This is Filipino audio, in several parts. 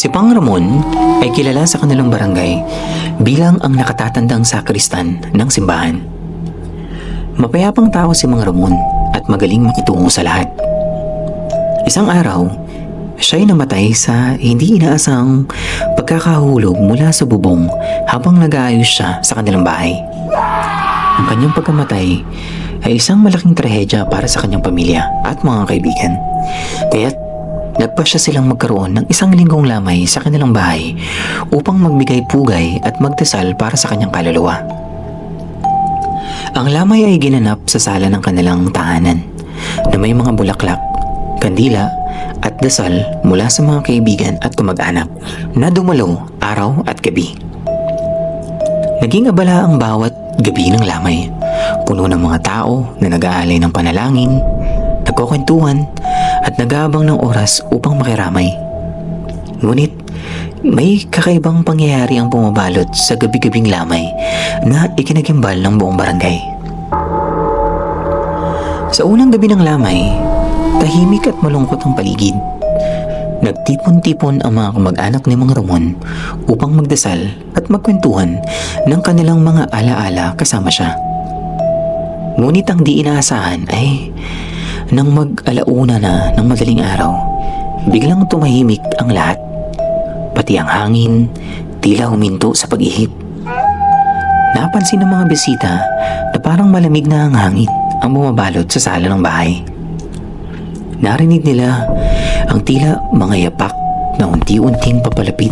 Si Pang Ramon ay kilala sa kanilang barangay bilang ang nakatatandang sakristan ng simbahan. Mapayapang tao si Mang Ramon at magaling makitungo sa lahat. Isang araw, siya'y namatay sa hindi inaasang pagkakahulog mula sa bubong habang nag-aayos siya sa kanilang bahay. Ang kanyang pagkamatay ay isang malaking trahedya para sa kanyang pamilya at mga kaibigan. Kaya't nagpasya silang magkaroon ng isang linggong lamay sa kanilang bahay upang magbigay pugay at magdasal para sa kanyang kaluluwa. Ang lamay ay ginanap sa sala ng kanilang tahanan na may mga bulaklak, kandila at dasal mula sa mga kaibigan at kamag-anak na dumalo araw at gabi. Naging abala ang bawat gabi ng lamay, puno ng mga tao na nag-aalay ng panalangin, nagkukwentuhan at nag-aabang ng oras upang makiramay. Ngunit may kakaibang pangyayari ang pumabalot sa gabi-gabing lamay na ikinagimbal ng buong barangay. Sa unang gabi ng lamay, tahimik at malungkot ang paligid. Nagtipon-tipon ang mga kamag-anak ni Mang Ramon upang magdasal at magkwentuhan ng kanilang mga alaala kasama siya. Ngunit ang di inaasahan ay nang mag-alauna na ng madaling araw, biglang tumahimik ang lahat. Pati ang hangin, tila huminto sa pag-ihip. Napansin ng mga bisita na parang malamig na ang hangin ang bumabalot sa sala ng bahay. Narinig nila ang tila mga yapak na unti-unting papalapit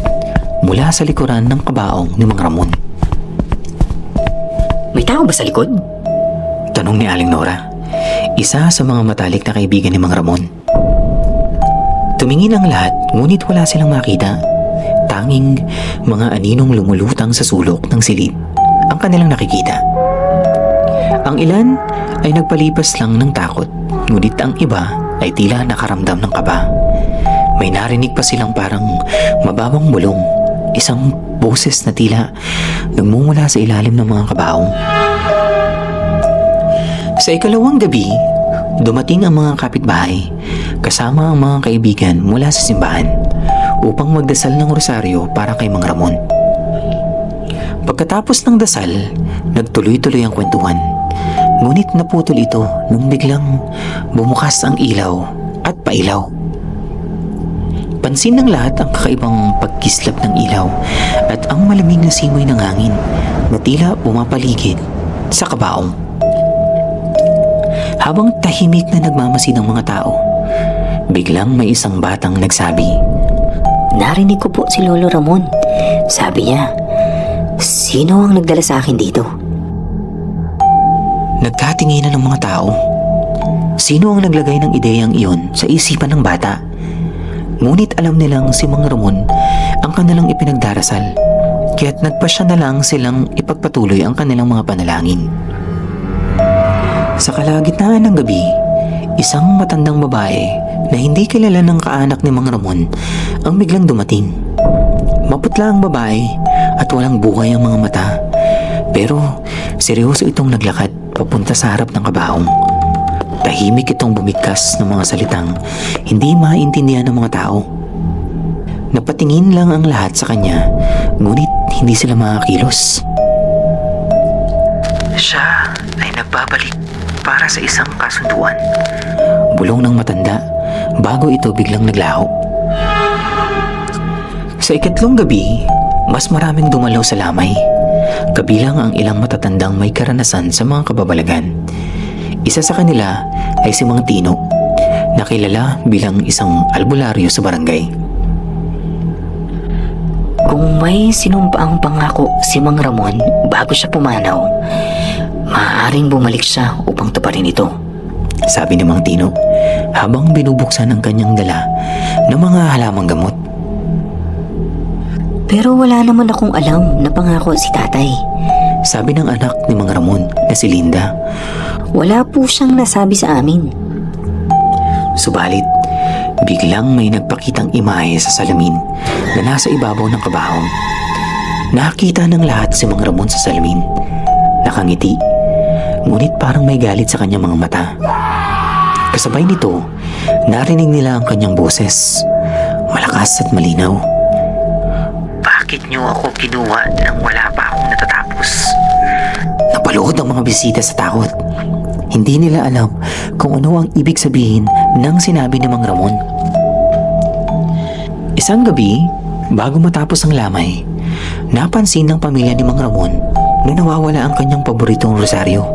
mula sa likuran ng kabaong ni Mang Ramon. May tao ba sa likod? Tanong ni Aling Nora, isa sa mga matalik na kaibigan ni Mang Ramon. Tumingin ang lahat ngunit wala silang makita. Tanging mga aninong lumulutang sa sulok ng silid ang kanilang nakikita. Ang ilan ay nagpalipas lang ng takot, ngunit ang iba ay tila nakaramdam ng kaba. May narinig pa silang parang mababang bulong, isang boses na tila nagmumula sa ilalim ng mga kabaong. Sa ikalawang gabi, dumating ang mga kapitbahay kasama ang mga kaibigan mula sa simbahan upang magdasal ng rosaryo para kay Mang Ramon. Pagkatapos ng dasal, nagtuloy-tuloy ang kwentuhan. Ngunit naputol ito nung biglang bumukas ang ilaw at pailaw. Pansin ng lahat ang kakaibang pagkislap ng ilaw at ang malamig na simoy ng hangin na tila pumapaligid sa kabaong. Habang tahimik na nagmamasid ang mga tao, biglang may isang batang nagsabi, Narinig ko po si Lolo Ramon. Sabi niya, sino ang nagdala sa akin dito? Nagkatinginan ng mga tao. Sino ang naglagay ng ideyang iyon sa isipan ng bata? Ngunit alam nilang si Mang Ramon ang kanilang ipinagdarasal, kaya't nagpasya na lang silang ipagpatuloy ang kanilang mga panalangin. Sa kalagitnaan ng gabi, isang matandang babae na hindi kilala ng kaanak ni Mang Ramon ang biglang dumating. Maputla ang babae at walang buhay ang mga mata, pero seryoso itong naglakad papunta sa harap ng kabaong. Tahimik itong bumigkas ng mga salitang hindi maintindihan ng mga tao. Napatingin lang ang lahat sa kanya, ngunit hindi sila makakilos. Siya ay nagbabalik para sa isang kasunduan. Bulong ng matanda bago ito biglang naglaho. Sa ikatlong gabi, mas maraming dumalaw sa lamay, kabilang ang ilang matatandang may karanasan sa mga kababalagan. Isa sa kanila ay si Mang Tino, na kilala bilang isang albularyo sa barangay. Kung may sinumpaang pangako si Mang Ramon bago siya pumanaw, maaaring bumalik siya upang tuparin ito. Sabi ni Mang Tino habang binubuksan ang kanyang dala ng mga halamang gamot. Pero wala naman akong alam na pangako si tatay. Sabi ng anak ni Mang Ramon na si Linda. Wala po siyang nasabi sa amin. Subalit, biglang may nagpakitang imahe sa salamin na nasa ibabaw ng kabaong. Nakita ng lahat si Mang Ramon sa salamin. Nakangiti, ngunit parang may galit sa kanyang mga mata. Kasabay nito, narinig nila ang kanyang boses, malakas at malinaw. bakit niyo ako kinuha nang wala pa akong natatapos? Napaluhod ang mga bisita sa takot. Hindi nila alam kung ano ang ibig sabihin ng sinabi ni Mang Ramon. Isang gabi, bago matapos ang lamay, napansin ng pamilya ni Mang Ramon na nawawala ang kanyang paboritong rosaryo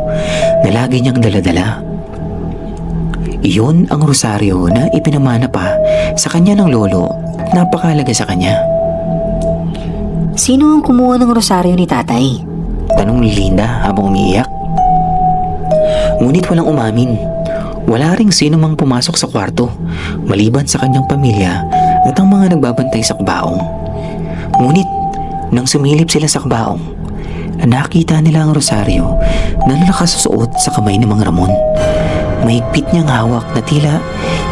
na lagi niyang daladala. Iyon ang rosaryo na ipinamana pa sa kanya ng lolo at napakahalaga sa kanya. Sino ang kumuha ng rosaryo ni tatay? Tanong ni Linda habang umiiyak. Ngunit walang umamin. Wala ring sino mang pumasok sa kwarto maliban sa kanyang pamilya at ang mga nagbabantay sa kabaong. Ngunit nang sumilip sila sa kabaong, nakita nila ang rosaryo na nakasusuot sa kamay ni Mang Ramon. Mahigpit niyang hawak na tila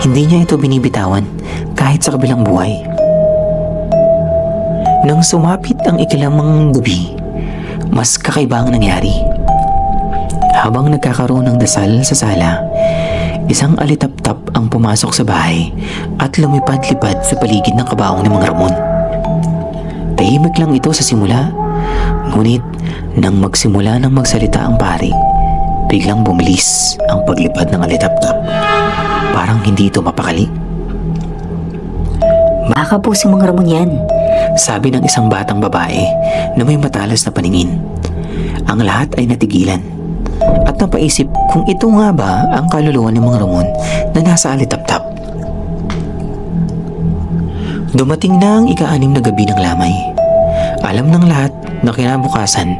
hindi niya ito binibitawan kahit sa kabilang buhay. Nang sumapit ang ikilamang gabi, mas kakaiba ang nangyari. Habang nagkakaroon ng dasal sa sala, isang alitap-tap ang pumasok sa bahay at lumipad-lipad sa paligid ng kabaong ni Mang Ramon. Tahimik lang ito sa simula, ngunit nang magsimula ng magsalita ang pari, biglang bumilis ang paglipad ng alitap-tap. Parang hindi ito mapakali. Baka po si Mang Ramon yan. Sabi ng isang batang babae na may matalas na paningin. Ang lahat ay natigilan at napaisip kung ito nga ba ang kaluluwa ni Mang Ramon na nasa alitap-tap. Dumating na ang ika-6 na gabi ng lamay. Alam ng lahat na kinabukasan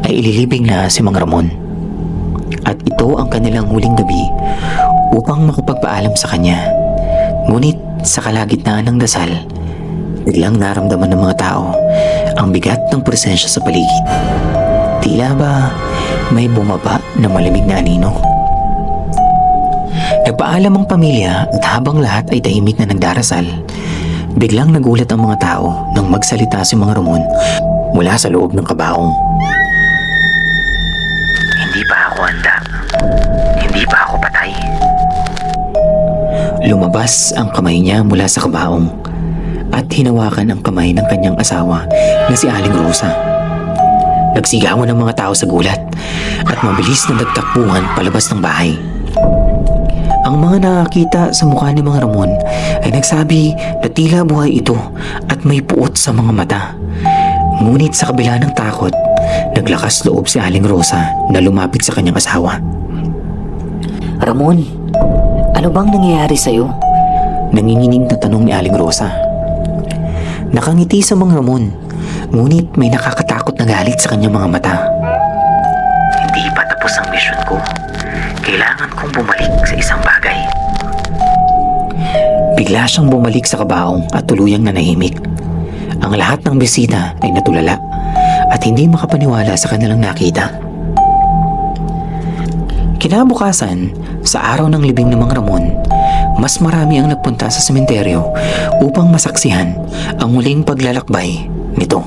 ay ililibing na si Mang Ramon. At ito ang kanilang huling gabi upang makapagpaalam sa kanya. Ngunit sa kalagitnaan ng dasal, biglang naramdaman ng mga tao ang bigat ng presensya sa paligid. Tila ba may bumaba na malamig na anino. Nagpaalam ang pamilya at habang lahat ay tahimik na nagdarasal, biglang nagulat ang mga tao nang magsalita si Mang Ramon mula sa loob ng kabaong. Hindi pa ako handa. Hindi pa ako patay. Lumabas ang kamay niya mula sa kabaong at hinawakan ang kamay ng kanyang asawa na si Aling Rosa. Nagsigawan ang mga tao sa gulat at mabilis na nagtakbuhan palabas ng bahay. Ang mga nakakita sa mukha ni Mang Ramon ay nagsabi na tila buhay ito at may puot sa mga mata. Ngunit sa kabila ng takot, naglakas loob si Aling Rosa na lumapit sa kanyang asawa. Ramon, ano bang nangyayari sa'yo? Nanginginig na tanong ni Aling Rosa. Nakangiti sa Mang Ramon, ngunit may nakakatakot na galit sa kanyang mga mata. Hindi pa tapos ang misyon ko. Kailangan kong bumalik sa isang bagay. Bigla siyang bumalik sa kabaong at tuluyang nanahimik. Ang lahat ng bisita ay natulala at hindi makapaniwala sa kanilang nakita. Kinabukasan, sa araw ng libing ni Mang Ramon, mas marami ang nagpunta sa sementeryo upang masaksihan ang muling paglalakbay nito.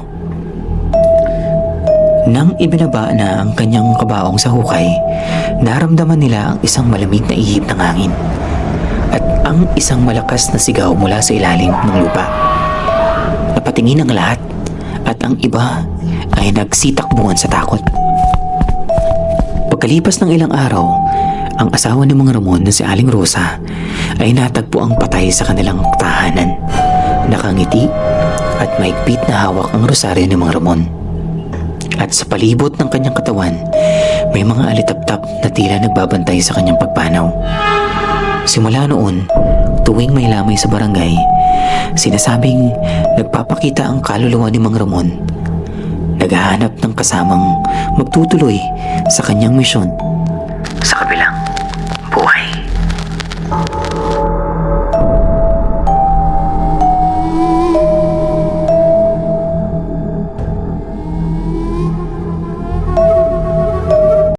Nang ibinaba na ang kanyang kabaong sa hukay, naramdaman nila ang isang malamig na ihip ng hangin at ang isang malakas na sigaw mula sa ilalim ng lupa. Napatingin ang lahat at ang iba ay nagsitakbuhan sa takot. Pagkalipas ng ilang araw, ang asawa ni Mang Ramon na si Aling Rosa ay natagpo ang patay sa kanilang tahanan. Nakangiti at maigpit na hawak ang rosaryo ni Mang Ramon. At sa palibot ng kanyang katawan, may mga alitap-tap na tila nagbabantay sa kanyang pagpanaw. Simula noon, tuwing may lamay sa barangay, sinasabing nagpapakita ang kaluluwa ni Mang Ramon. Naghahanap ng kasamang magtutuloy sa kanyang misyon